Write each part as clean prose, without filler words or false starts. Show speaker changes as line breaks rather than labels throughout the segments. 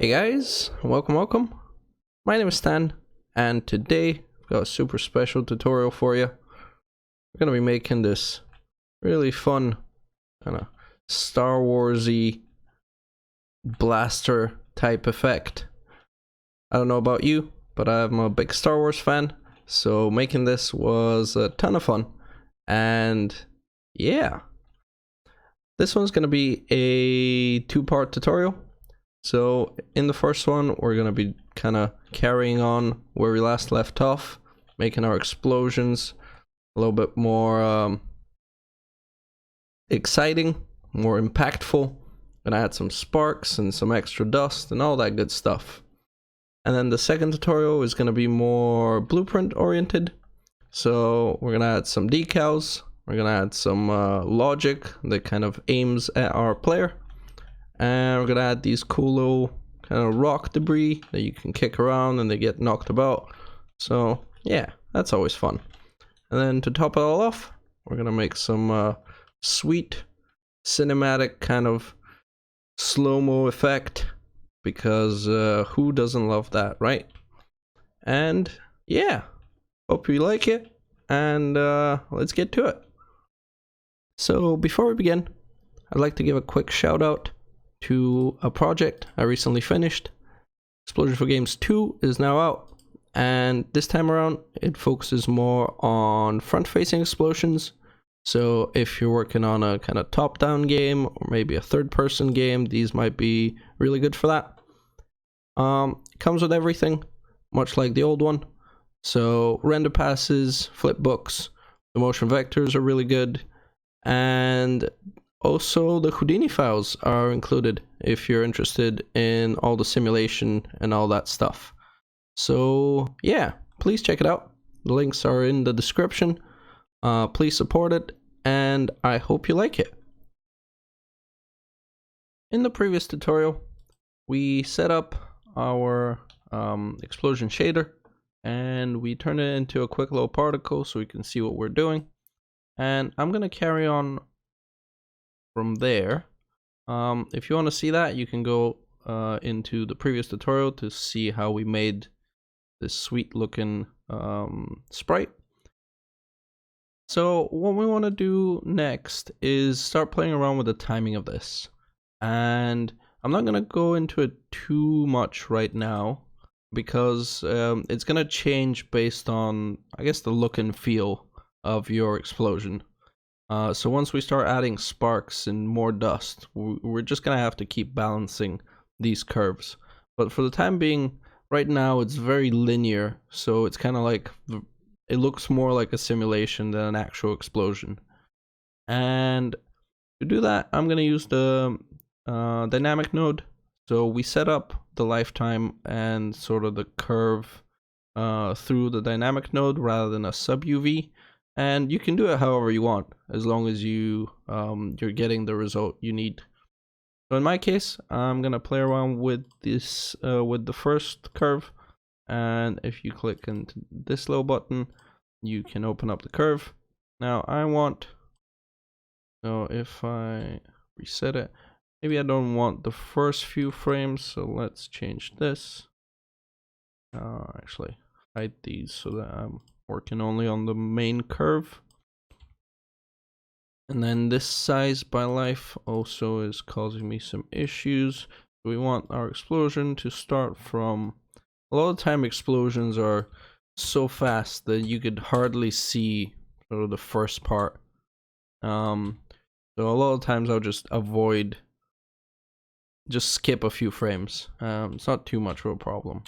Hey guys, welcome. My name is Stan, and today I've got a super special tutorial for you. We're gonna be making this really fun kind of Star Warsy blaster type effect. I don't know about you, but I'm a big Star Wars fan, so making this was a ton of fun. And yeah, this one's gonna be a two-part tutorial. So in the first one, we're going to be kind of carrying on where we last left off, making our explosions a little bit more exciting, more impactful. Gonna add some sparks and some extra dust and all that good stuff. And then the second tutorial is going to be more blueprint oriented. So we're going to add some decals, we're going to add some logic that kind of aims at our player. And we're gonna add these cool little kind of rock debris that you can kick around and they get knocked about. So yeah, that's always fun. And then to top it all off, we're gonna make some sweet cinematic kind of slow-mo effect, because who doesn't love that, right? And yeah, hope you like it, and let's get to it. So before we begin, I'd like to give a quick shout out to a project I recently finished. Explosion for Games 2 is now out, and this time around it focuses more on front-facing explosions. So if you're working on a kind of top-down game or maybe a third-person game, these might be really good for that. It comes with everything, much like the old one. So render passes, flipbooks, the motion vectors are really good, and also the Houdini files are included if you're interested in all the simulation and all that stuff. So yeah, please check it out. The links are in the description. Please support it, and I hope you like it. In the previous tutorial, we set up our explosion shader, and we turn it into a quick little particle so we can see what we're doing. And I'm going to carry on from there. If you want to see that, you can go into the previous tutorial to see how we made this sweet looking sprite. So what we want to do next is start playing around with the timing of this, and I'm not going to go into it too much right now because it's going to change based on, I guess, the look and feel of your explosion. So once we start adding sparks and more dust, we're just gonna have to keep balancing these curves. But for the time being, right now it's very linear, so it's kind of like, it looks more like a simulation than an actual explosion. And to do that, I'm gonna use the dynamic node. So we set up the lifetime and sort of the curve through the dynamic node rather than a sub UV. And you can do it however you want, as long as you're getting the result you need. So in my case, I'm gonna play around with this with the first curve, and if you click into this little button, you can open up the curve. Now so if I reset it, maybe I don't want the first few frames, so let's change this. Actually, hide these so that I'm working only on the main curve. And then this size by life also is causing me some issues. We want our explosion to start from, a lot of time explosions are so fast that you could hardly see sort of the first part. So a lot of times I'll just skip a few frames. It's not too much of a problem.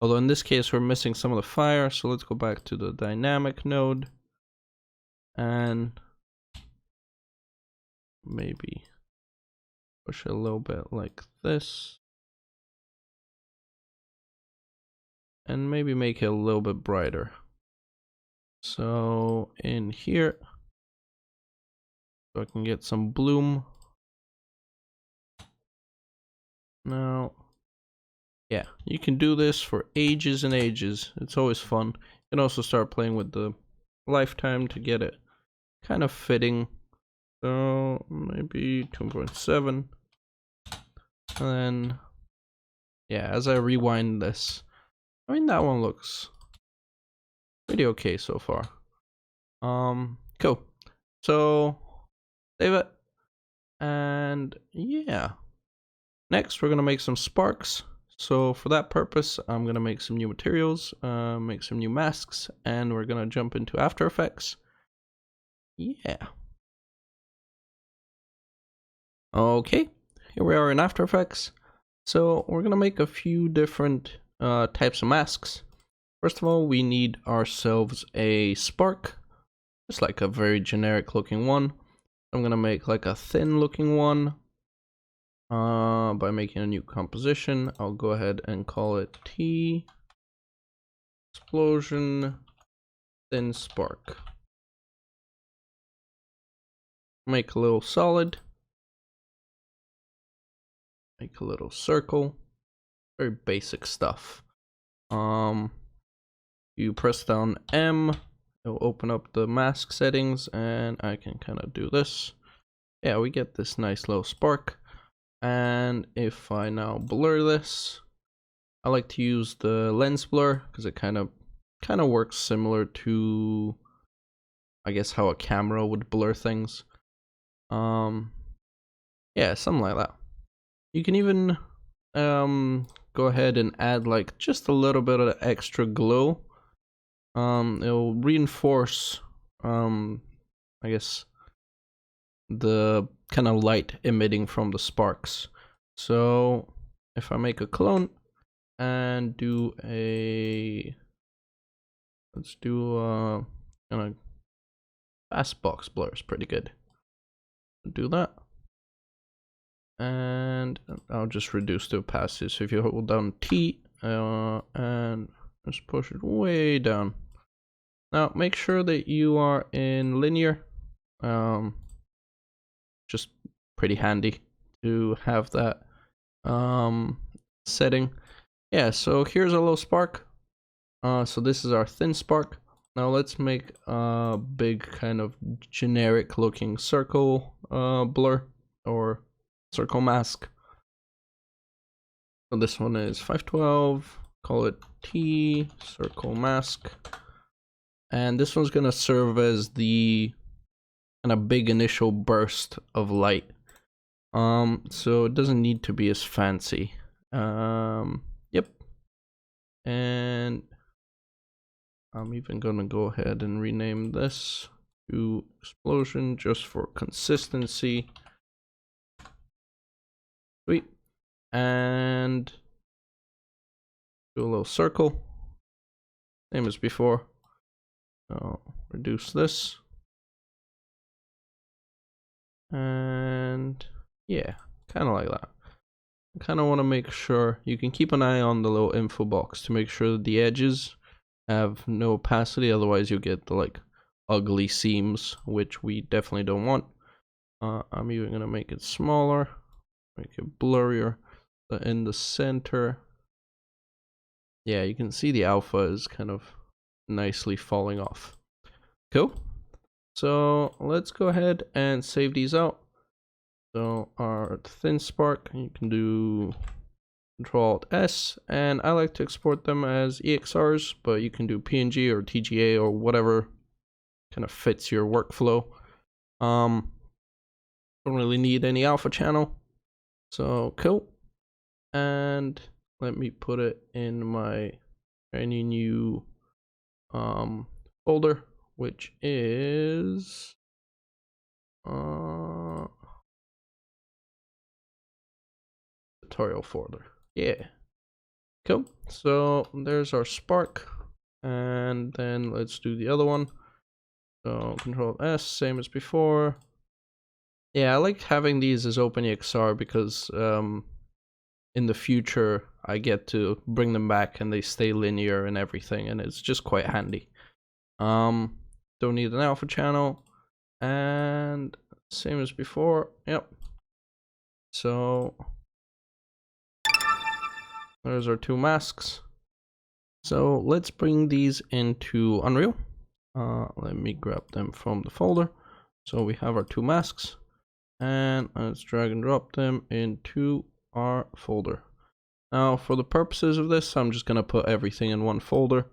Although in this case we're missing some of the fire, so let's go back to the dynamic node and maybe push it a little bit like this, and maybe make it a little bit brighter. So in here, so I can get some bloom. Now, yeah, you can do this for ages and ages. It's always fun. You can also start playing with the lifetime to get it kind of fitting. So maybe 2.7, and then yeah, as I rewind this, I mean, that one looks pretty okay so far. Cool. So save it, and yeah. Next, we're gonna make some sparks. So for that purpose, I'm gonna make some new materials, make some new masks, and we're gonna jump into After Effects. Yeah. Okay, here we are in After Effects. So we're gonna make a few different types of masks. First of all, we need ourselves a spark, just like a very generic looking one. I'm gonna make like a thin looking one. By making a new composition, I'll go ahead and call it T explosion thin spark. Make a little solid. Make a little circle. Very basic stuff. You press down M, it'll open up the mask settings, and I can kind of do this. Yeah, we get this nice little spark. And if I now blur this, I like to use the lens blur because it kind of works similar to, I guess, how a camera would blur things. Yeah, something like that. You can even go ahead and add like just a little bit of extra glow. It'll reinforce, I guess, the kind of light emitting from the sparks. So if I make a clone and do a, let's do kind of fast box blur is pretty good. Do that. And I'll just reduce the opacity. So if you hold down T and just push it way down. Now make sure that you are in linear. Just pretty handy to have that setting. Yeah, so here's a little spark. So this is our thin spark. Now let's make a big kind of generic looking circle blur or circle mask. So this one is 512, call it T circle mask. And this one's gonna serve as the kind of big initial burst of light. So it doesn't need to be as fancy. Yep. And I'm even gonna go ahead and rename this to explosion just for consistency. Sweet. And do a little circle. Same as before. So reduce this. And yeah, kind of like that. I kind of want to make sure you can keep an eye on the little info box to make sure that the edges have no opacity, otherwise you'll get the like ugly seams, which we definitely don't want. I'm even gonna make it smaller, make it blurrier in the center. Yeah, you can see the alpha is kind of nicely falling off. Cool. So let's go ahead and save these out. So our thin spark, you can do Ctrl-Alt-S, and I like to export them as EXRs, but you can do PNG or TGA or whatever kind of fits your workflow. Don't really need any alpha channel, so cool. And let me put it in my any new folder, which is tutorial folder. Yeah, cool. So there's our spark, and then let's do the other one. So Ctrl-S, same as before. Yeah, I like having these as OpenEXR because in the future I get to bring them back and they stay linear and everything, and it's just quite handy. Don't need an alpha channel, and same as before. Yep. So there's our two masks. So let's bring these into Unreal. Let me grab them from the folder. So we have our two masks, and let's drag and drop them into our folder. Now for the purposes of this, I'm just going to put everything in one folder,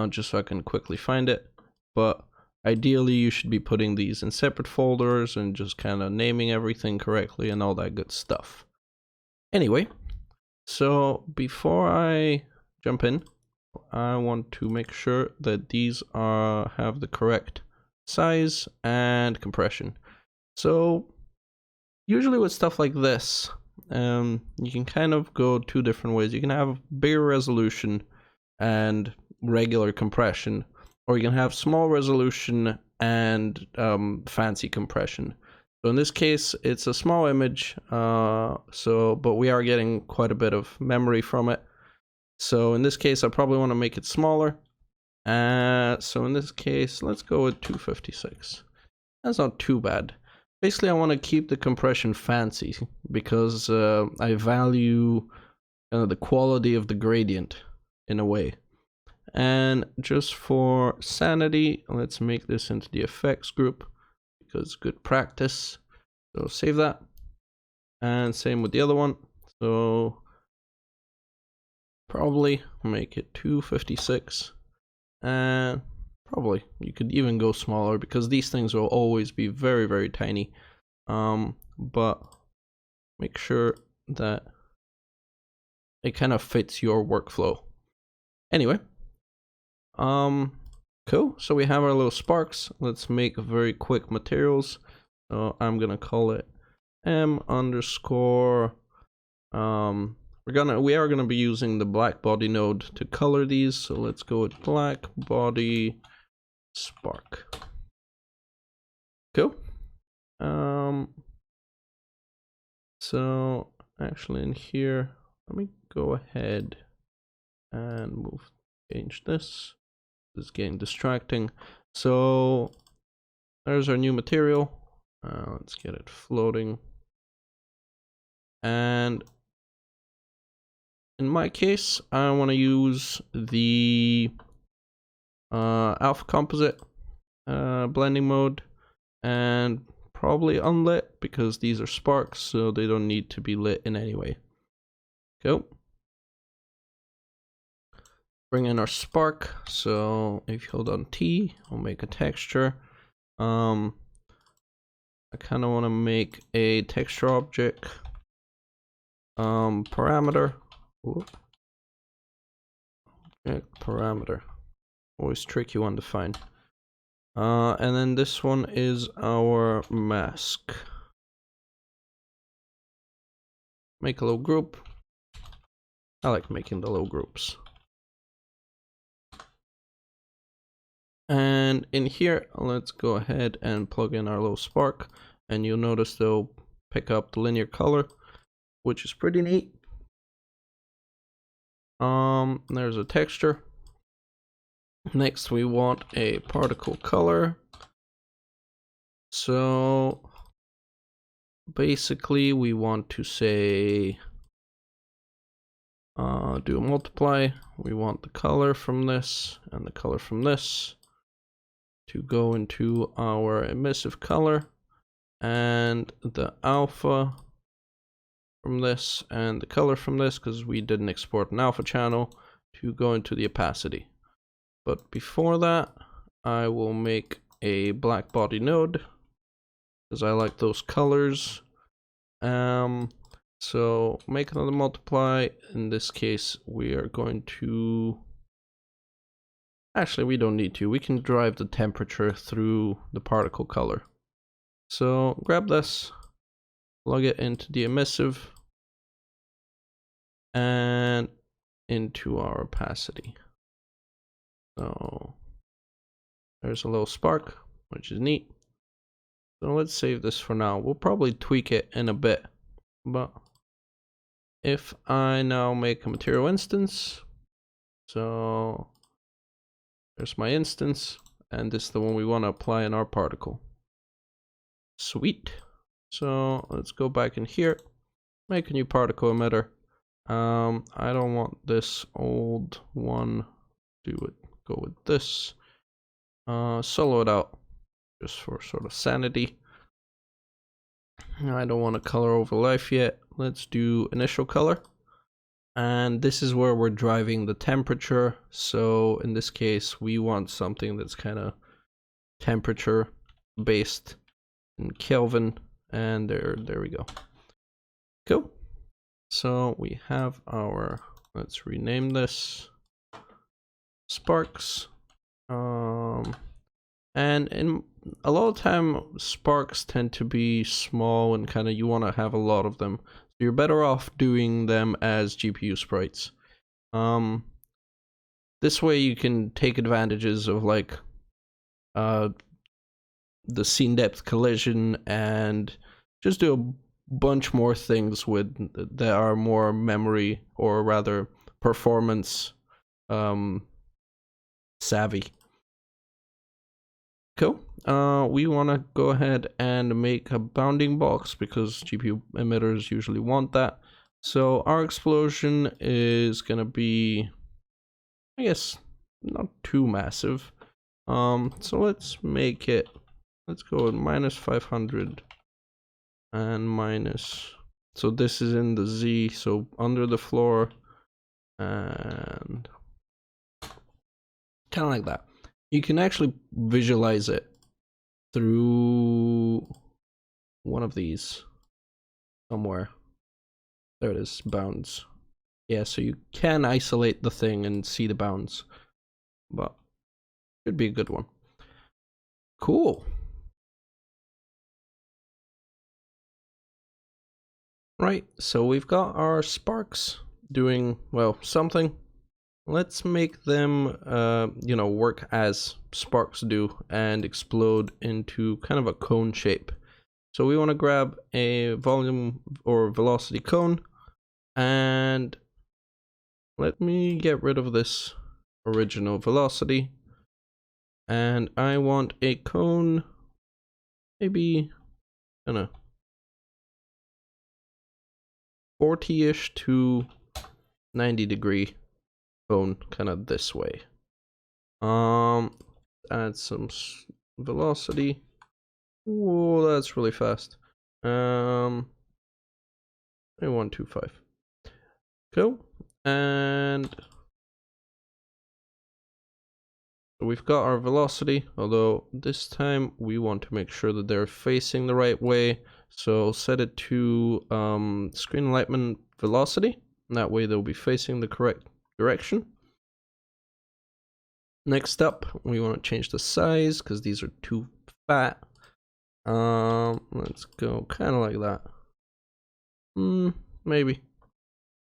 just so I can quickly find it. But ideally you should be putting these in separate folders and just kind of naming everything correctly and all that good stuff. Anyway, so before I jump in, I want to make sure that these have the correct size and compression. So usually with stuff like this, you can kind of go two different ways. You can have bigger resolution and regular compression, or you can have small resolution and fancy compression. So in this case, it's a small image, but we are getting quite a bit of memory from it. So in this case, I probably want to make it smaller. So in this case, let's go with 256. That's not too bad. Basically, I want to keep the compression fancy because I value the quality of the gradient in a way. And just for sanity, let's make this into the effects group because good practice. So save that. And same with the other one. So probably make it 256. And probably you could even go smaller because these things will always be very, very tiny. But make sure that it kind of fits your workflow. Anyway, cool. So we have our little sparks. Let's make very quick materials. So I'm gonna call it M underscore. We are gonna be using the blackbody node to color these. So let's go with blackbody spark. Cool. So actually in here, let me go ahead and change this. This is getting distracting. So there's our new material. Let's get it floating. And in my case, I want to use the alpha composite blending mode and probably unlit because these are sparks, so they don't need to be lit in any way. Go. Bring in our spark. So if you hold on T, we'll make a texture. I kind of want to make a texture object parameter. Object parameter. Always tricky one to find. And then this one is our mask. Make a little group. I like making the little groups. And in here, let's go ahead and plug in our little spark. And you'll notice they'll pick up the linear color, which is pretty neat. There's a texture. Next, we want a particle color. So basically, we want to say, do a multiply. We want the color from this and the color from this to go into our emissive color, and the alpha from this and the color from this, because we didn't export an alpha channel, to go into the opacity. But before that, I will make a blackbody node because I like those colors. So make another multiply. In this case, we are going to, actually we don't need to, we can drive the temperature through the particle color. So grab this, plug it into the emissive and into our opacity. So there's a little spark, which is neat. So let's save this for now. We'll probably tweak it in a bit, but if I now make a material instance, so there's my instance, and this is the one we want to apply in our particle. Sweet. So let's go back in here, make a new particle emitter. I don't want this old one. Go with this. Solo it out just for sort of sanity. I don't want to color over life yet. Let's do initial color. And this is where we're driving the temperature. So in this case, we want something that's kind of temperature based in Kelvin. And there we go. Cool. So we have our, let's rename this sparks. And in a lot of time, sparks tend to be small and kind of you want to have a lot of them. So you're better off doing them as GPU sprites. This way you can take advantages of like the scene depth collision and just do a bunch more things with that are more memory or rather performance savvy. Cool. We want to go ahead and make a bounding box because GPU emitters usually want that. So our explosion is gonna be, I guess, not too massive. So let's make it, let's go with -500 and minus, so this is in the Z, so under the floor and kind of like that. You can actually visualize it through one of these somewhere. There it is, bounds. Yeah, so you can isolate the thing and see the bounds, but should be a good one. Cool. Right, so we've got our sparks doing, well, something. Let's make them, you know, work as sparks do and explode into kind of a cone shape. So we want to grab a volume or velocity cone, and let me get rid of this original velocity. And I want a cone, maybe, I don't know, 40-ish to 90-degree cone, kind of this way. Add some velocity. Whoa, that's really fast. 125. Cool. And we've got our velocity, although this time we want to make sure that they're facing the right way. So set it to screen enlightenment velocity. That way they'll be facing the correct direction. Next up, we want to change the size because these are too fat. Let's go kind of like that. Maybe.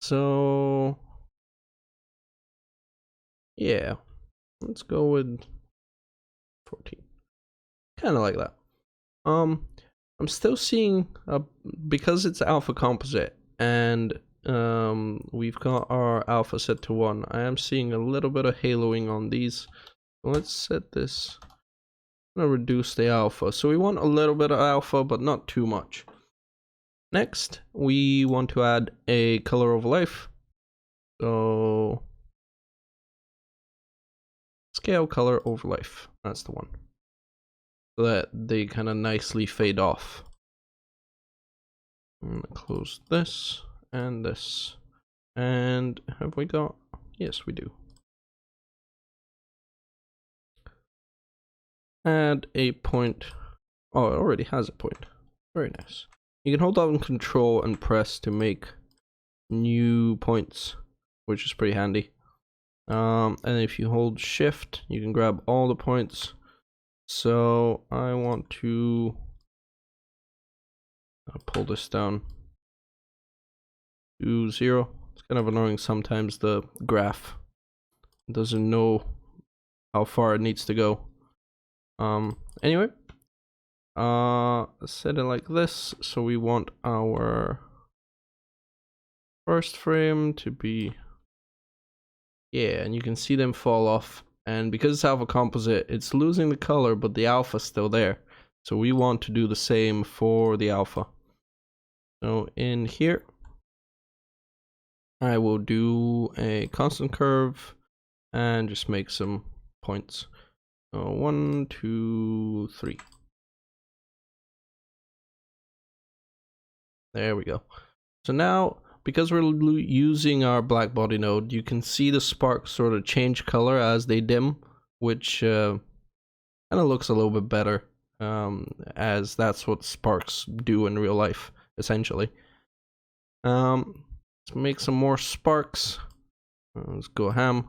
So yeah, let's go with 14. Kind of like that. I'm still seeing because it's alpha composite and we've got our alpha set to 1. I am seeing a little bit of haloing on these. Let's set this. I'm gonna reduce the alpha. So we want a little bit of alpha, but not too much. Next, we want to add a color of life. So scale color over life. That's the one. So that they kind of nicely fade off. I'm gonna close this and this. And have we got? Yes, we do. Add a point. Oh, it already has a point. Very nice. You can hold down Control and press to make new points, which is pretty handy. And if you hold Shift, you can grab all the points. So I want to pull this down to 0. It's kind of annoying sometimes the graph doesn't know how far it needs to go. Anyway, set it like this. So we want our first frame to be, yeah, and you can see them fall off. And because it's alpha composite, it's losing the color, but the alpha's still there. So we want to do the same for the alpha. So in here, I will do a constant curve and just make some points. So 1, 2, 3. There we go. So now because we're using our blackbody node, you can see the sparks sort of change color as they dim, which kind of looks a little bit better, as that's what sparks do in real life, essentially. Let's make some more sparks. Let's go ham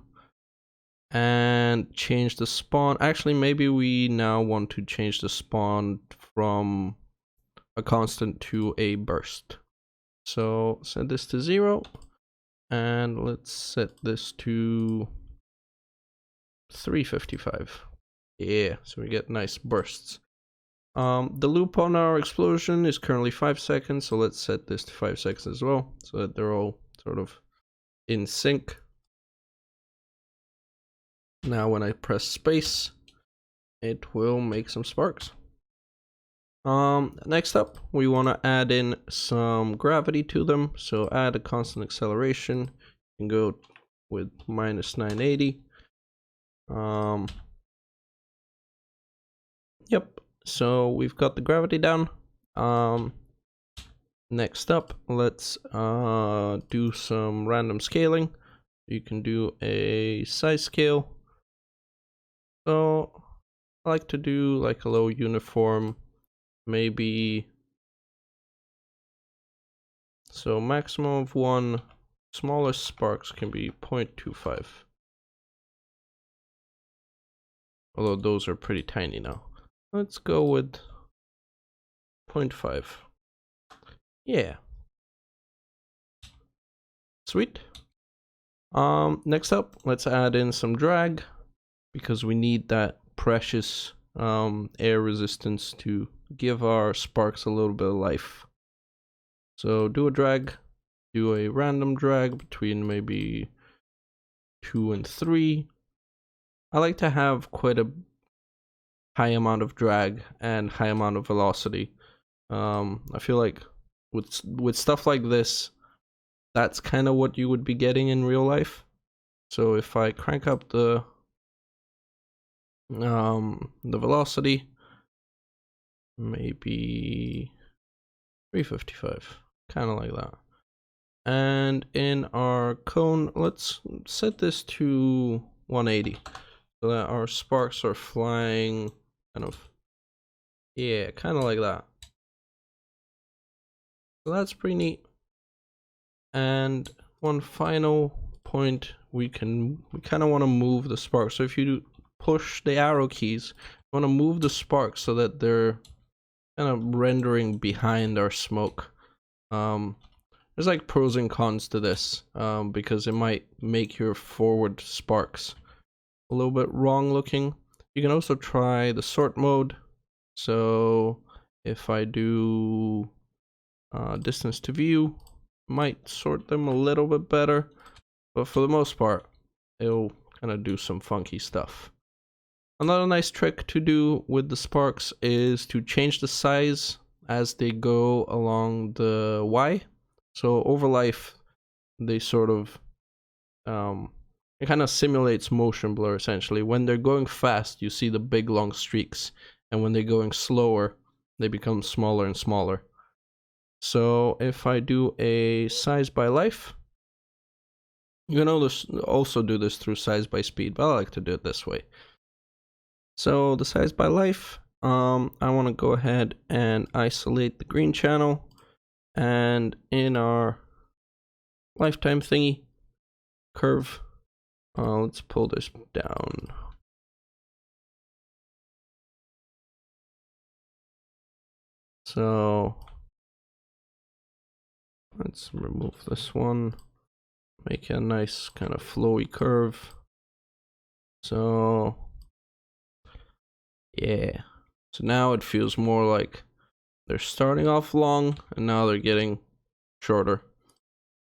and change the spawn. Actually, maybe we now want to change the spawn from a constant to a burst. So set this to 0 and let's set this to 355. Yeah, so we get nice bursts. The loop on our explosion is currently 5 seconds, so let's set this to 5 seconds as well, so that they're all sort of in sync. Now when I press space, it will make some sparks. Next up, we want to add in some gravity to them, so add a constant acceleration. You can go with -980. Yep, so we've got the gravity down. Next up, let's do some random scaling. You can do a size scale. So I like to do like a low uniform, maybe, so maximum of 1, smallest sparks can be 0.25. Although those are pretty tiny now. Let's go with 0.5. Yeah. Sweet. Next up, let's add in some drag, because we need that precious air resistance to give our sparks a little bit of life. So do a drag, do a random drag between maybe 2 and 3. I like to have quite a high amount of drag and high amount of velocity. I feel like with stuff like this, that's kind of what you would be getting in real life. So if I crank up the velocity, maybe 355, kind of like that. And in our cone, let's set this to 180, so that our sparks are flying kind of, yeah, kind of like that. So that's pretty neat. And one final point, we kind of want to move the sparks. So if you push the arrow keys, you want to move the sparks so that they're kind of rendering behind our smoke. There's like pros and cons to this, because it might make your forward sparks a little bit wrong looking. You can also try the sort mode. So if I do distance to view, might sort them a little bit better, but for the most part, it'll kind of do some funky stuff. Another nice trick to do with the sparks is to change the size as they go along the Y. So over life, they sort of, it kind of simulates motion blur essentially. When they're going fast, you see the big long streaks, and when they're going slower, they become smaller and smaller. So if I do a size by life, you can also do this through size by speed, but I like to do it this way. So the size by life, I want to go ahead and isolate the green channel, and in our lifetime thingy curve, let's pull this down. So let's remove this one, make a nice kind of flowy curve. So yeah, so now it feels more like they're starting off long and now they're getting shorter.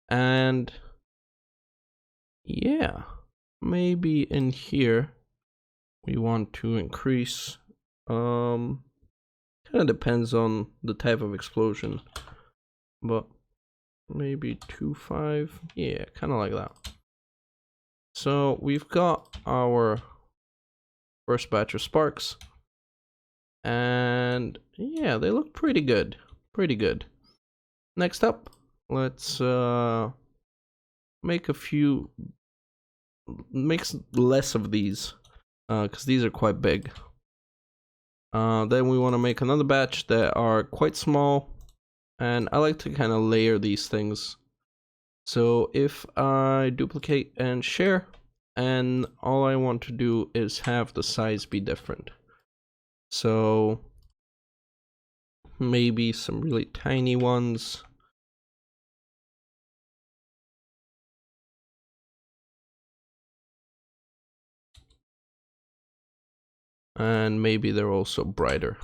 And yeah, maybe in here we want to increase, kind of depends on the type of explosion, but maybe 2.5, yeah, kind of like that. So we've got our first batch of sparks, and yeah, they look pretty good, pretty good. Next up, let's make less of these, because these are quite big. Then we want to make another batch that are quite small, and I like to kind of layer these things. So if I duplicate and share, and all I want to do is have the size be different. So maybe some really tiny ones. And maybe they're also brighter.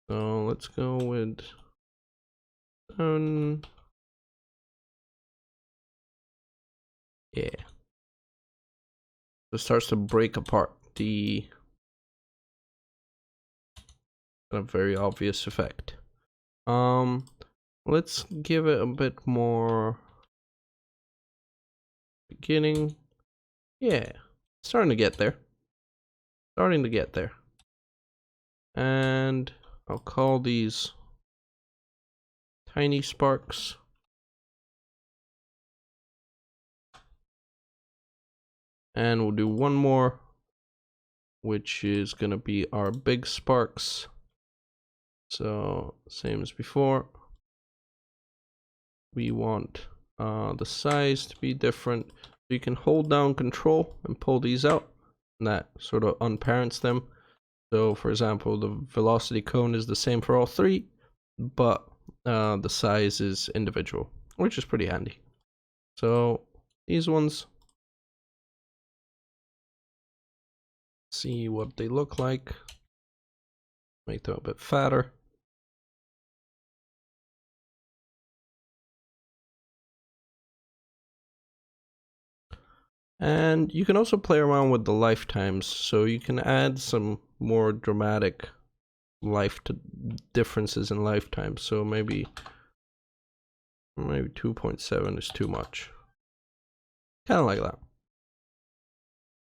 So let's go with yeah. It starts to break apart the very obvious effect. Let's give it a bit more beginning. Yeah, starting to get there. And I'll call these tiny sparks. And we'll do one more, which is gonna be our big sparks. So same as before. We want the size to be different. So you can hold down Control and pull these out, and that sort of unparents them. So for example, the velocity cone is the same for all three, but the size is individual, which is pretty handy. So these ones, see what they look like. Make them a bit fatter. And you can also play around with the lifetimes, so you can add some more dramatic differences in lifetimes. So maybe 2.7 is too much. Kind of like that.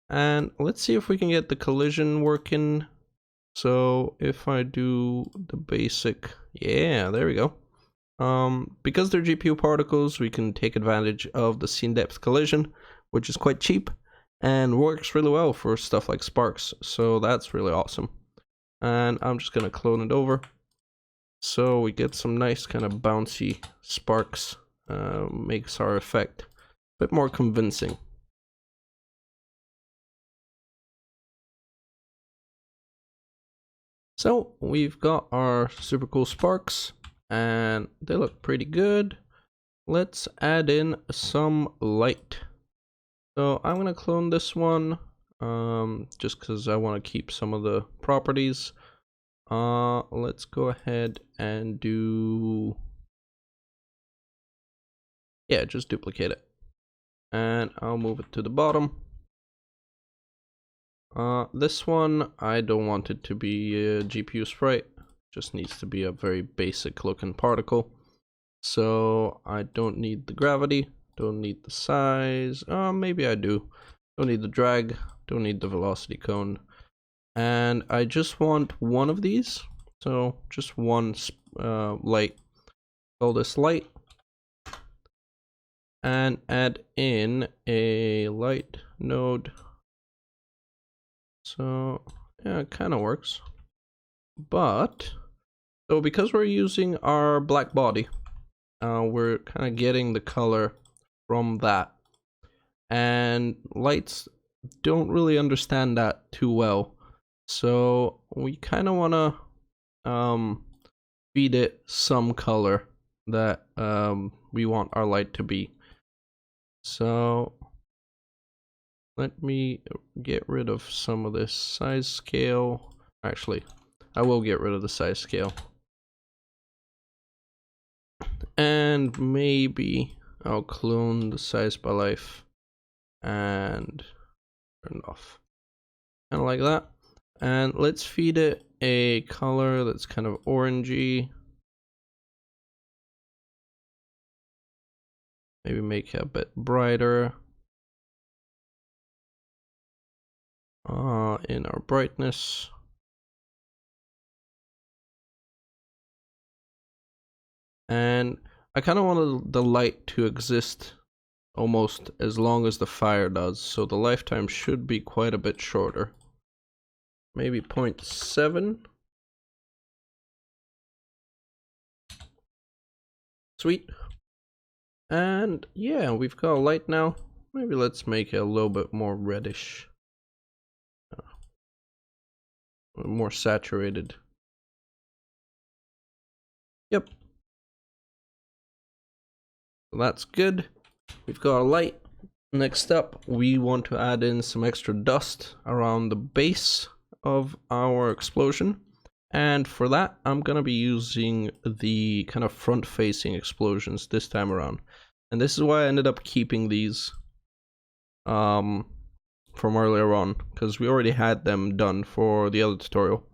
And let's see if we can get the collision working. So if I do the basic, yeah, there we go. Because they're GPU particles, we can take advantage of the scene depth collision, which is quite cheap and works really well for stuff like sparks. So that's really awesome. And I'm just gonna clone it over. So we get some nice kind of bouncy sparks, makes our effect a bit more convincing. So we've got our super cool sparks and they look pretty good. Let's add in some light. So I'm gonna clone this one, just because I want to keep some of the properties. Let's go ahead and do, yeah, just duplicate it. And I'll move it to the bottom. This one, I don't want it to be a GPU sprite. Just needs to be a very basic looking particle. So I don't need the gravity, don't need the size. Maybe I do. Don't need the drag, don't need the velocity cone. And I just want one of these. So just one light. Call this light. And add in a light node. So yeah, it kind of works. But so because we're using our black body, we're kind of getting the color from that, and lights don't really understand that too well, so we kind of want to feed it some color that we want our light to be. So let me get rid of some of this size scale. Actually, I will get rid of the size scale. And maybe I'll clone the size by life and turn it off. Kind of like that. And let's feed it a color that's kind of orangey. Maybe make it a bit brighter. In our brightness. And I kind of want the light to exist almost as long as the fire does, so the lifetime should be quite a bit shorter. Maybe 0.7. Sweet. And yeah, we've got a light now. Maybe let's make it a little bit more reddish. More saturated. Yep. So that's good. We've got a light. Next up, we want to add in some extra dust around the base of our explosion. And for that, I'm going to be using the kind of front-facing explosions this time around. And this is why I ended up keeping these from earlier on, because we already had them done for the other tutorial.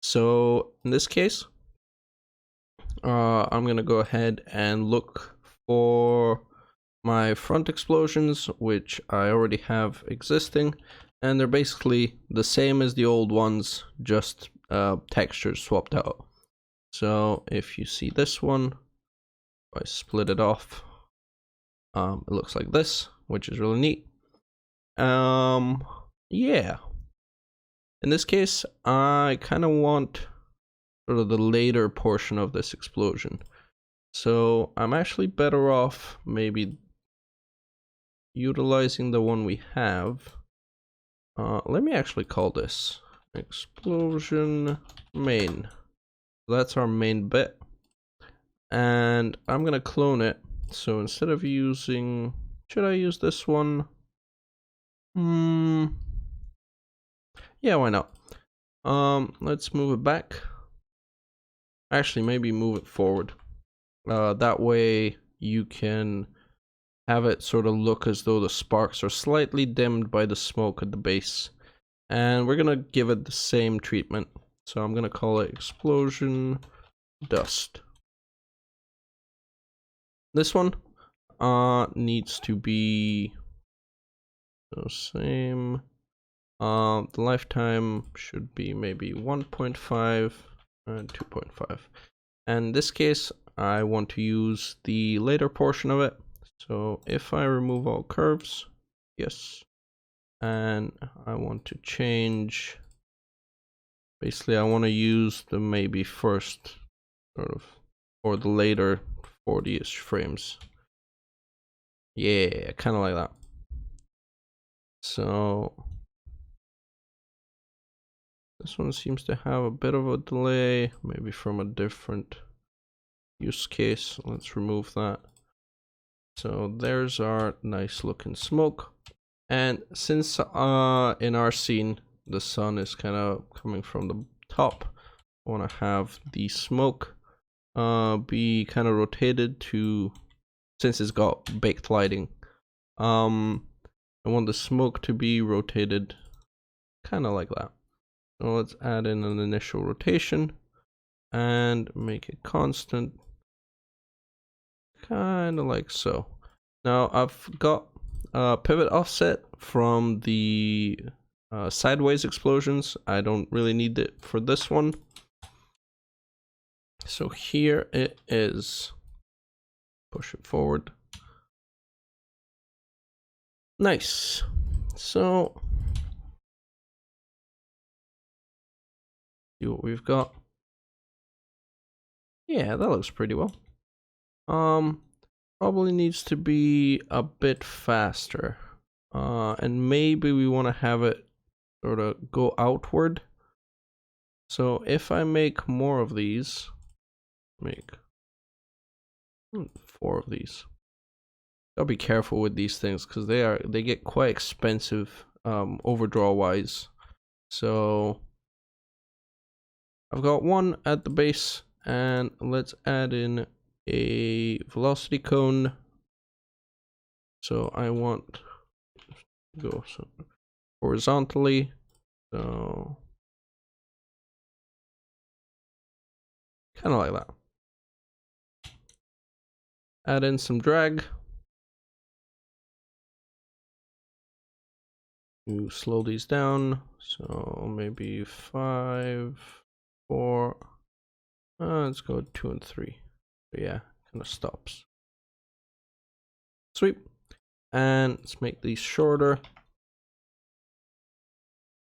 So in this case, I'm going to go ahead and look for my front explosions, which I already have existing, and they're basically the same as the old ones, just textures swapped out. So if you see this one, if I split it off, it looks like this, which is really neat. Yeah. In this case, I kind of want sort of the later portion of this explosion. So I'm actually better off maybe utilizing the one we have. Let me actually call this explosion main. That's our main bit. And I'm gonna clone it. So instead of using, should I use this one? Yeah, why not? Let's move it back. Actually, maybe move it forward. That way you can have it sort of look as though the sparks are slightly dimmed by the smoke at the base. And we're gonna give it the same treatment. So I'm gonna call it explosion dust. This one needs to be the same. The lifetime should be maybe 1.5 and 2.5. And in this case, I want to use the later portion of it. So if I remove all curves, yes. And I want to change, basically I want to use the maybe first sort of, or the later 40-ish frames. Yeah, kind of like that. So this one seems to have a bit of a delay, maybe from a different use case. Let's remove that. So there's our nice looking smoke. And since in our scene the sun is kind of coming from the top, I want to have the smoke be kind of rotated to, since it's got baked lighting, I want the smoke to be rotated kind of like that. So let's add in an initial rotation and make it constant, kind of like so. Now I've got pivot offset from the sideways explosions. I don't really need it for this one. So here it is. Push it forward. Nice. So see what we've got. Yeah, that looks pretty well. Probably needs to be a bit faster. And maybe we want to have it sort of go outward. So if I make more of these, make 4 of these. Gotta be careful with these things because they get quite expensive overdraw wise. So I've got one at the base, and let's add in a velocity cone. So I want to go horizontally. So kind of like that. Add in some drag. You slow these down. So maybe 5, 4. Let's go 2 and 3. So yeah, kind of stops. Sweet. And let's make these shorter.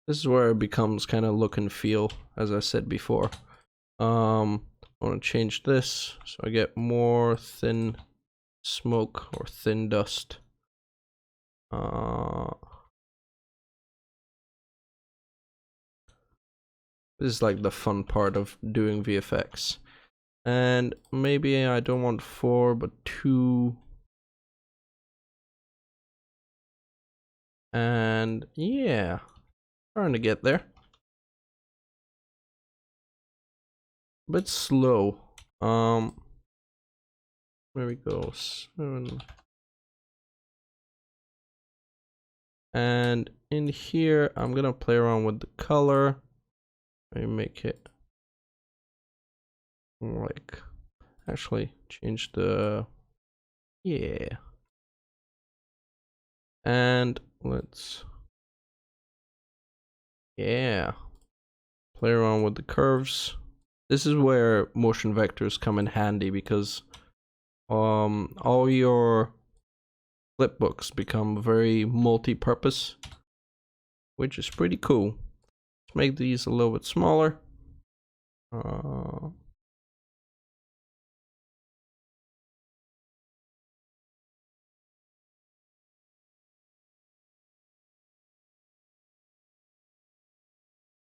This is where it becomes kind of look and feel, as I said before. I want to change this so I get more thin smoke or thin dust. This is like the fun part of doing VFX. And maybe I don't want 4, but 2. And yeah, starting to get there. A bit slow. There we go. 7. And in here, I'm gonna play around with the color. Maybe make it like, actually change the, yeah. And let's, yeah, play around with the curves. This is where motion vectors come in handy because all your flipbooks become very multi-purpose, which is pretty cool. Let's make these a little bit smaller.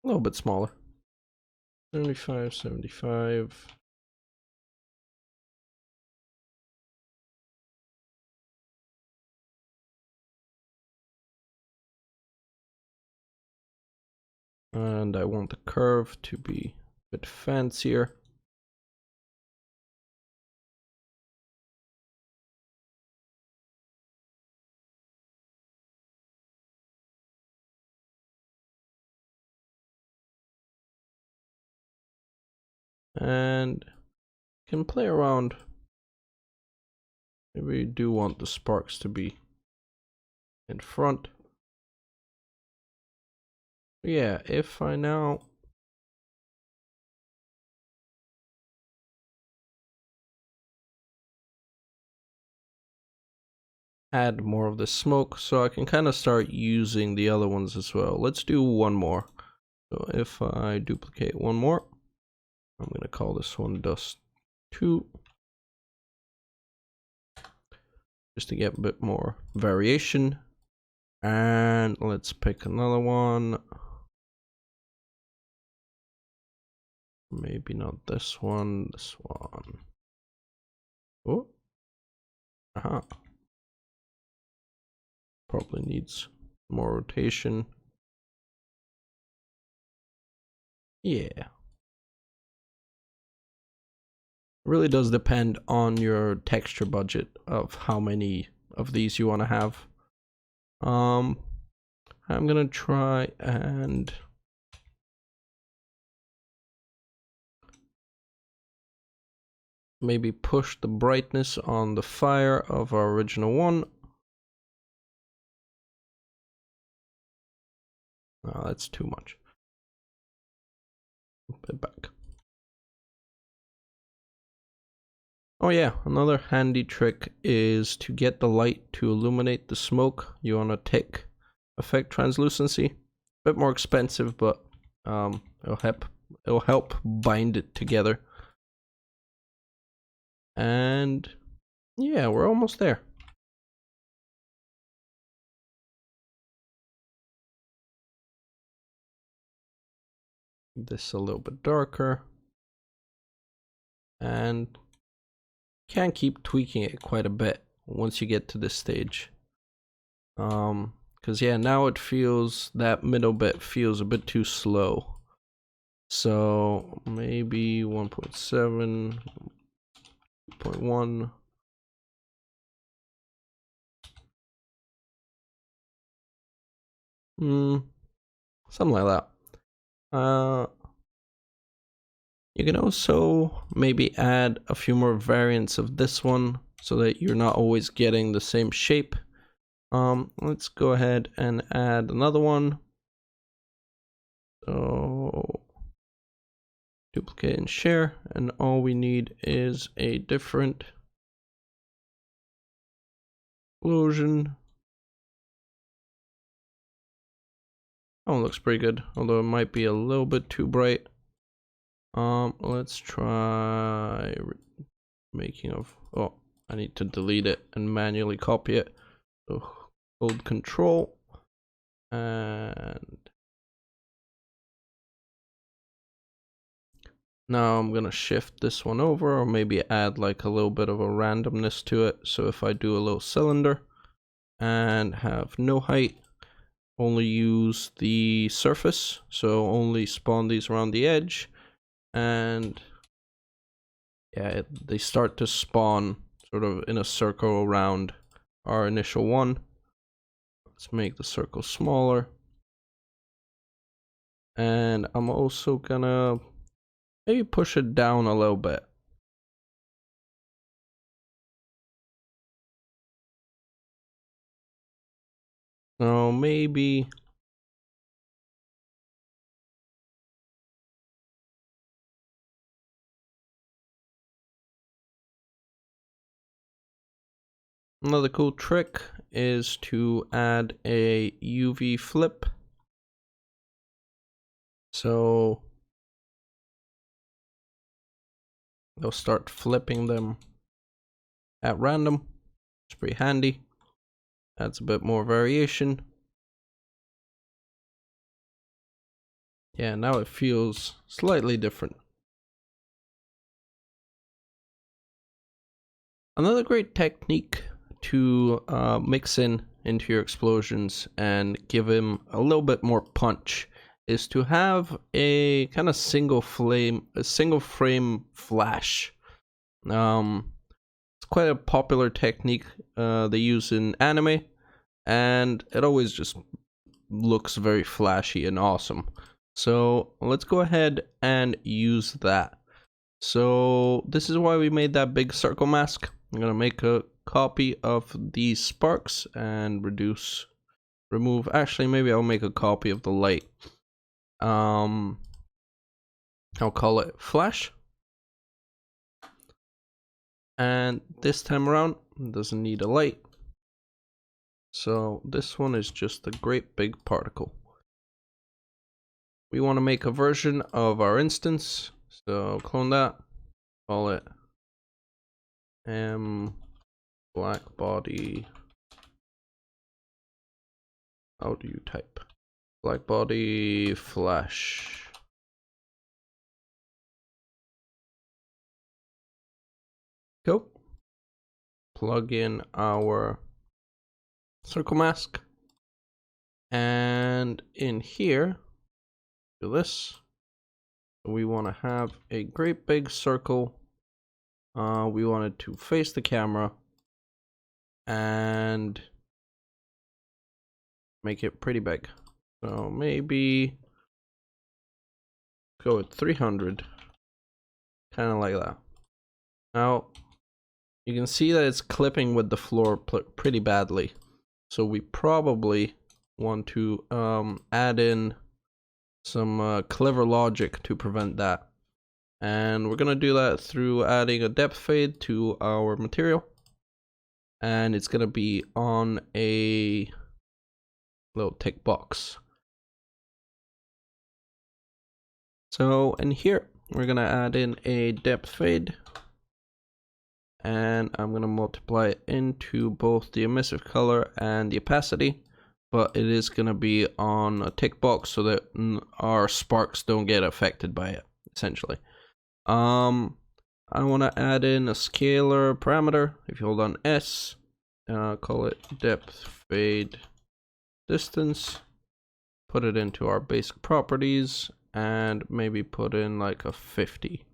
A little bit smaller. 75, 75. And I want the curve to be a bit fancier. And can play around. Maybe you do want the sparks to be in front. Yeah, if I now add more of the smoke, so I can kind of start using the other ones as well. Let's do one more. So if I duplicate one more, I'm going to call this one dust 2. Just to get a bit more variation. And let's pick another one. Maybe not this one, this one. Oh. Aha. Probably needs more rotation. Yeah. It really does depend on your texture budget of how many of these you want to have. I'm gonna try and maybe push the brightness on the fire of our original one. Oh, that's too much. Put it back. Oh yeah, another handy trick is to get the light to illuminate the smoke. You want to tick effect translucency. A bit more expensive, but it'll help bind it together. And yeah, we're almost there. This a little bit darker. And can keep tweaking it quite a bit once you get to this stage. Because yeah, now it feels, that middle bit feels a bit too slow. So maybe 1.7, 2.1. Something like that. You can also maybe add a few more variants of this one so that you're not always getting the same shape. Let's go ahead and add another one. So duplicate and share, and all we need is a different explosion. Oh, it looks pretty good, although it might be a little bit too bright. Let's try making of, oh, I need to delete it and manually copy it. So hold Control and now I'm gonna shift this one over, or maybe add like a little bit of a randomness to it. So if I do a little cylinder and have no height, only use the surface, so only spawn these around the edge, and yeah, they start to spawn sort of in a circle around our initial one. Let's make the circle smaller, and I'm also gonna maybe push it down a little bit. So maybe another cool trick is to add a UV flip. So they'll start flipping them at random. It's pretty handy. Adds a bit more variation. Yeah, now it feels slightly different. Another great technique to mix into your explosions and give them a little bit more punch is to have a kind of single frame flash. It's quite a popular technique they use in anime, and it always just looks very flashy and awesome. So let's go ahead and use that. So this is why we made that big circle mask. I'm gonna make a copy of these sparks and remove, actually maybe I'll make a copy of the light. I'll call it flash. And this time around, it doesn't need a light. So this one is just a great big particle. We want to make a version of our instance, so clone that, call it blackbody. How do you type? Blackbody flash. Cool. Plug in our circle mask, and in here, do this. We want to have a great big circle. We want it to face the camera and make it pretty big. So maybe go with 300, kind of like that. Now you can see that it's clipping with the floor pretty badly, so we probably want to add in some clever logic to prevent that. And we're gonna do that through adding a depth fade to our material, and it's gonna be on a little tick box. So in here, we're gonna add in a depth fade, and I'm gonna multiply it into both the emissive color and the opacity, but it is gonna be on a tick box so that our sparks don't get affected by it, essentially. I want to add in a scalar parameter. If you hold on S, call it depth fade distance, put it into our basic properties, and maybe put in like a 50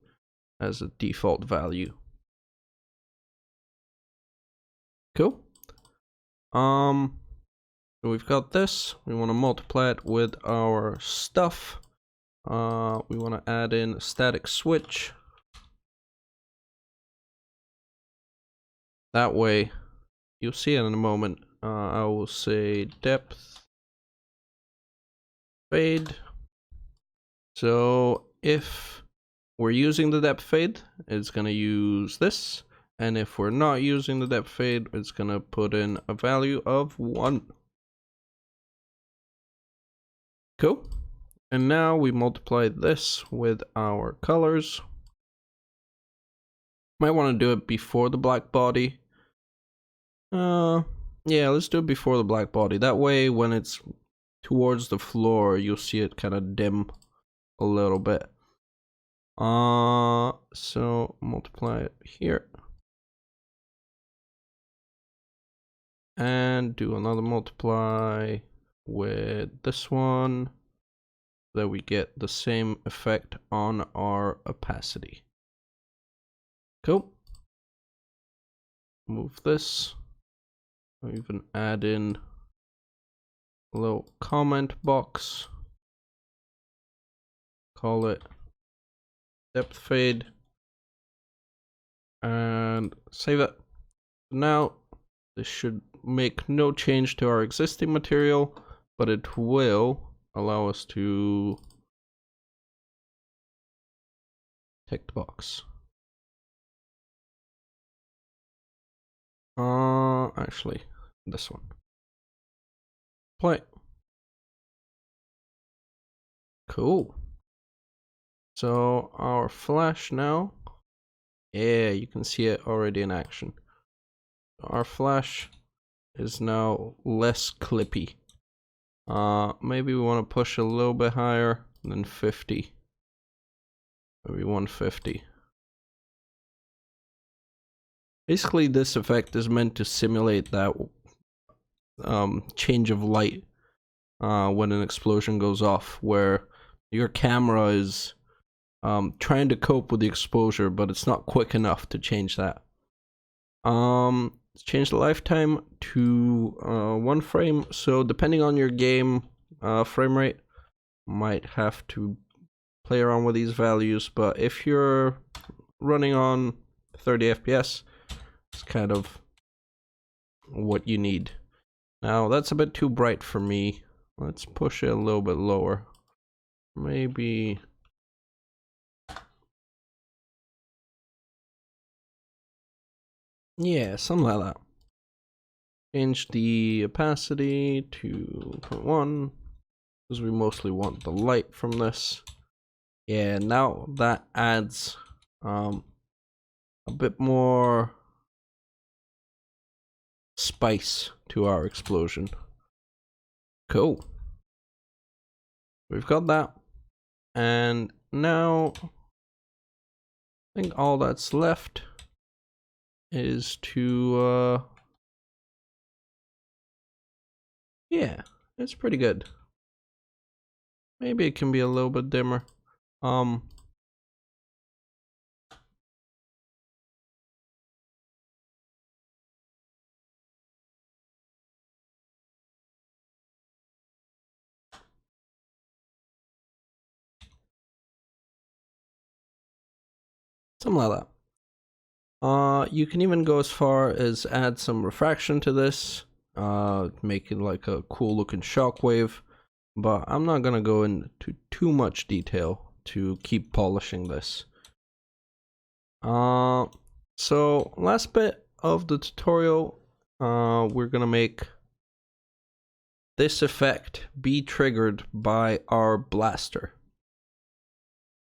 as a default value. Cool. So we've got this. We want to multiply it with our stuff. We want to add in a static switch. That way, you'll see it in a moment. I will say depth fade. So if we're using the depth fade, it's going to use this. And if we're not using the depth fade, it's going to put in a value of 1. Cool. And now we multiply this with our colors. Might want to do it before the black body. Yeah, let's do it before the black body. That way, when it's towards the floor, you'll see it kind of dim a little bit. So multiply it here. And do another multiply with this one, so that we get the same effect on our opacity. Cool. Move this. I'll even add in a little comment box. Call it depth fade. And save it. Now, this should make no change to our existing material, but it will allow us to tick the box. Actually, this one. Play. Cool. So our flash now, yeah, you can see it already in action. Our flash is now less clippy. Maybe we want to push a little bit higher than 50. Maybe 150. Basically, this effect is meant to simulate that change of light when an explosion goes off, where your camera is trying to cope with the exposure, but it's not quick enough to change that. Let's change the lifetime to 1 frame. So depending on your game frame rate, might have to play around with these values, but if you're running on 30 FPS, it's kind of what you need. Now that's a bit too bright for me. Let's push it a little bit lower. Maybe yeah, something like that. Change the opacity to 0.1 because we mostly want the light from this. Yeah, now that adds a bit more spice to our explosion. Cool. We've got that. And now I think all that's left is to yeah, it's pretty good. Maybe it can be a little bit dimmer. Something like that. You can even go as far as add some refraction to this, make it like a cool looking shockwave, but I'm not gonna go into too much detail to keep polishing this. So last bit of the tutorial, we're gonna make this effect be triggered by our blaster.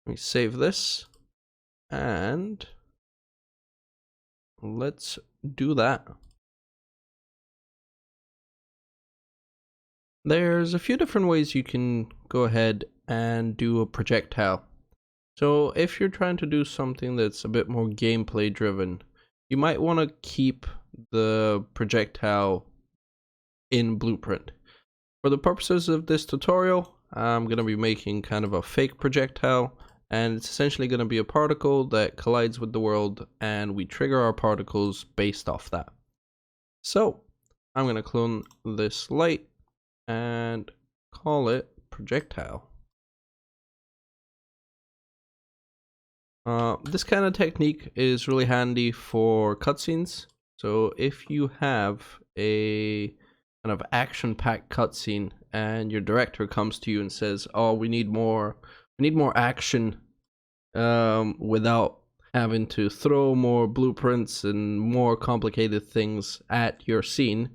Let me save this. And let's do that. There's a few different ways you can go ahead and do a projectile. So if you're trying to do something that's a bit more gameplay driven, you might want to keep the projectile in Blueprint. For the purposes of this tutorial, I'm going to be making kind of a fake projectile. And it's essentially going to be a particle that collides with the world, and we trigger our particles based off that. So I'm going to clone this light and call it projectile. This kind of technique is really handy for cutscenes. So if you have a kind of action-packed cutscene and your director comes to you and says, "Oh, we need more action without having to throw more blueprints and more complicated things at your scene.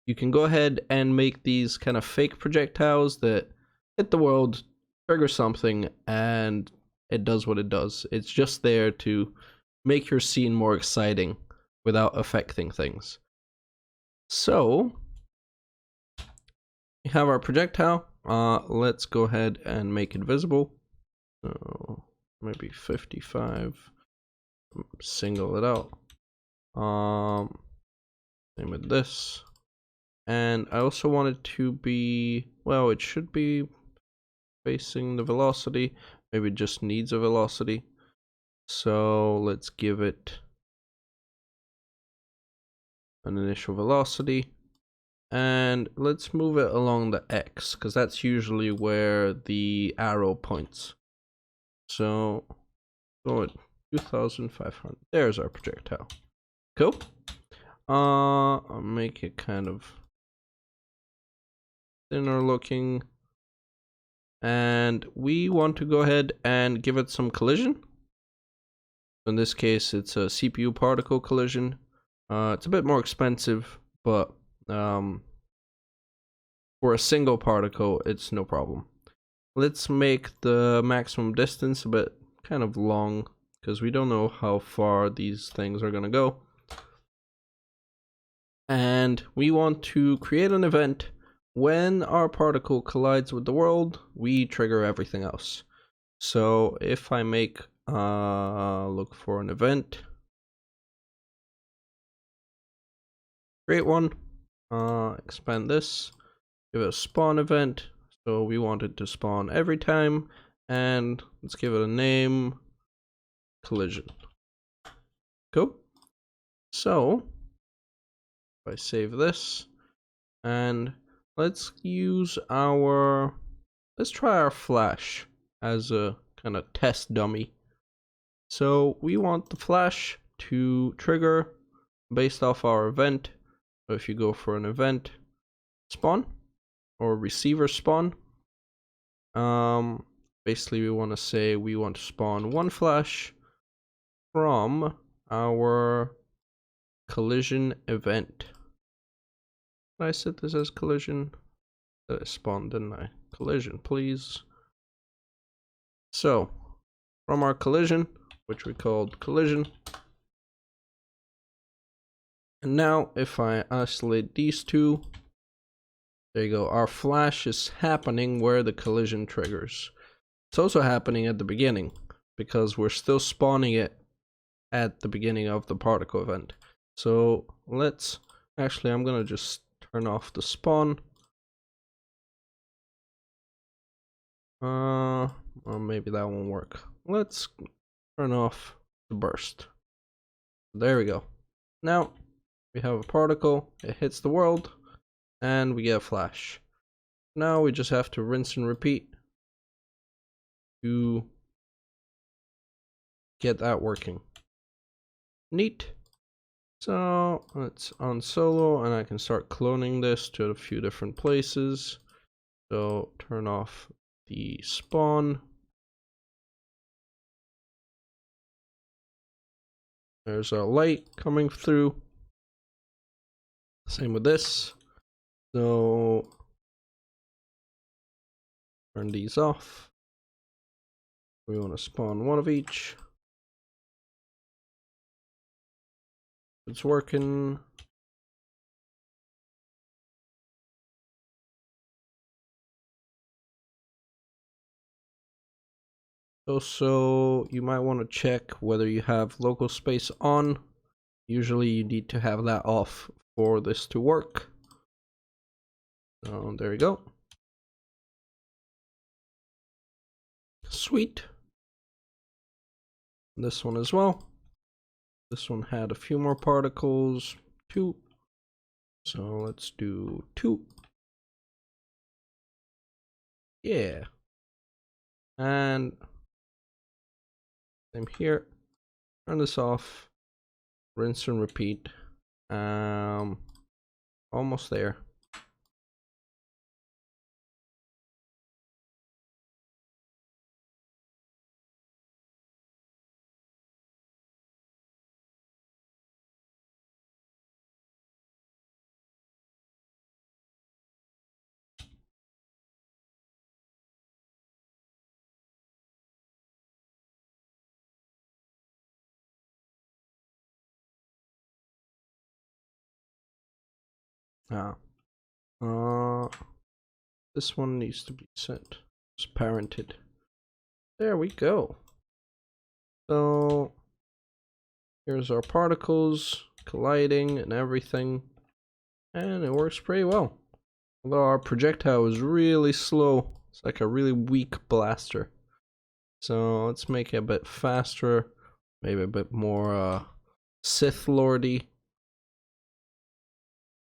You can go ahead and make these kind of fake projectiles that hit the world, trigger something, and it does what it does. It's just there to make your scene more exciting without affecting things. So we have our projectile. Let's go ahead and make it visible. So maybe 55. Single it out. Same with this. And I also want it to be, well, it should be facing the velocity. Maybe it just needs a velocity. So let's give it an initial velocity. And let's move it along the X, because that's usually where the arrow points. So go at 2,500. There's our projectile. Cool. I'll make it kind of thinner looking. And we want to go ahead and give it some collision. In this case, it's a CPU particle collision. It's a bit more expensive, but for a single particle, it's no problem. Let's make the maximum distance a bit kind of long, because we don't know how far these things are going to go. And we want to create an event. When our particle collides with the world, we trigger everything else. So if I make look for an event, create one, expand this, give it a spawn event. So we want it to spawn every time, and let's give it a name, collision. Cool. So if I save this, and let's use our, let's try our flash as a kind of test dummy. So we want the flash to trigger based off our event. So if you go for an event spawn or receiver spawn, basically we want to say we want to spawn one flash from our collision event. Did I set this as collision? That I spawned, didn't I? Collision, please. So from our collision, which we called collision. And now if I isolate these two, there you go. Our flash is happening where the collision triggers. It's also happening at the beginning, because we're still spawning it at the beginning of the particle event. So let's, actually I'm gonna just turn off the spawn. Well, maybe that won't work. Let's turn off the burst. There we go. Now we have a particle, it hits the world, and we get a flash. Now we just have to rinse and repeat to get that working. Neat. So it's on solo, and I can start cloning this to a few different places. So turn off the spawn. There's a light coming through. Same with this. So turn these off. We want to spawn one of each. It's working. Also, you might want to check whether you have local space on. Usually you need to have that off for this to work. So there we go. Sweet. This one as well. This one had a few more particles, 2. So let's do 2. Yeah. And same here. Turn this off. Rinse and repeat. Almost there. This one needs to be set as parented. There we go. So here's our particles colliding and everything, and it works pretty well. Although our projectile is really slow, it's like a really weak blaster. So let's make it a bit faster, maybe a bit more Sith Lordy.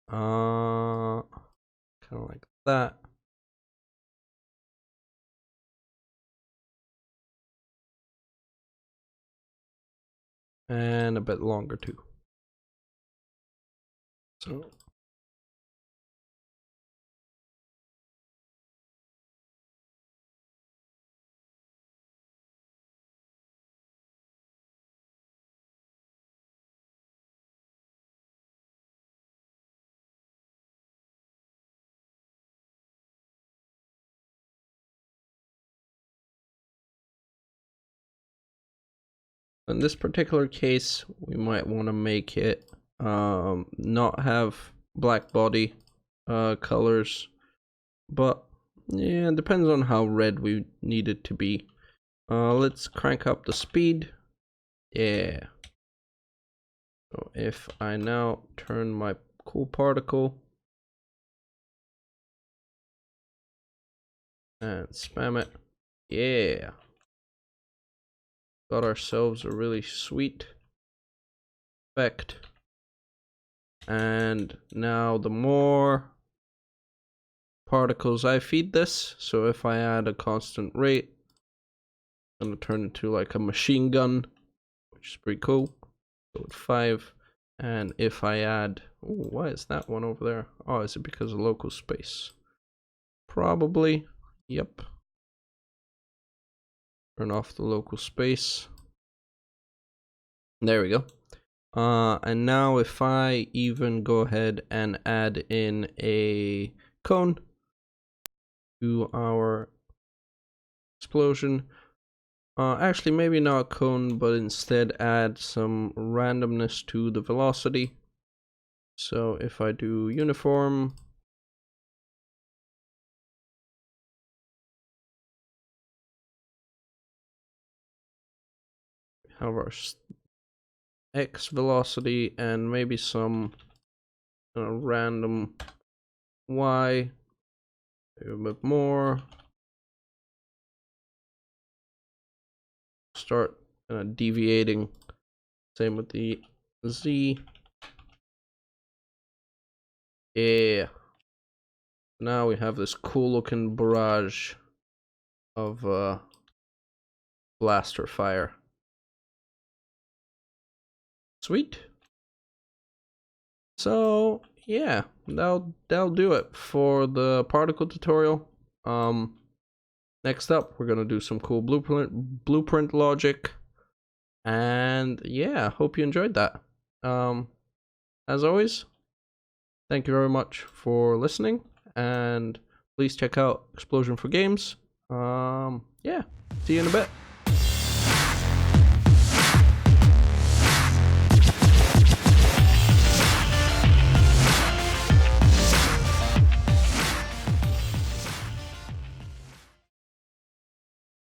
Kind of like that. And a bit longer too. So in this particular case, we might want to make it not have black body colors, but yeah, it depends on how red we need it to be. Let's crank up the speed. Yeah. So if I now turn my cool particle and spam it, yeah. Got ourselves a really sweet effect. And now the more particles I feed this, so if I add a constant rate, I'm gonna turn into like a machine gun, which is pretty cool. Go with 5. And if I add, ooh, why is that one over there? Oh, is it because of local space? Probably. Yep. Turn off the local space. There we go. And now if I even go ahead and add in a cone to our explosion, actually maybe not a cone, but instead add some randomness to the velocity. So if I do uniform, have our x velocity and maybe some random y, a bit more. Start deviating. Same with the z. Yeah. Now we have this cool looking barrage of blaster fire. Sweet. So yeah, that'll do it for the particle tutorial. Next up, we're gonna do some cool blueprint logic, and yeah, hope you enjoyed that. As always, thank you very much for listening, and please check out Explosion for Games. Yeah, see you in a bit.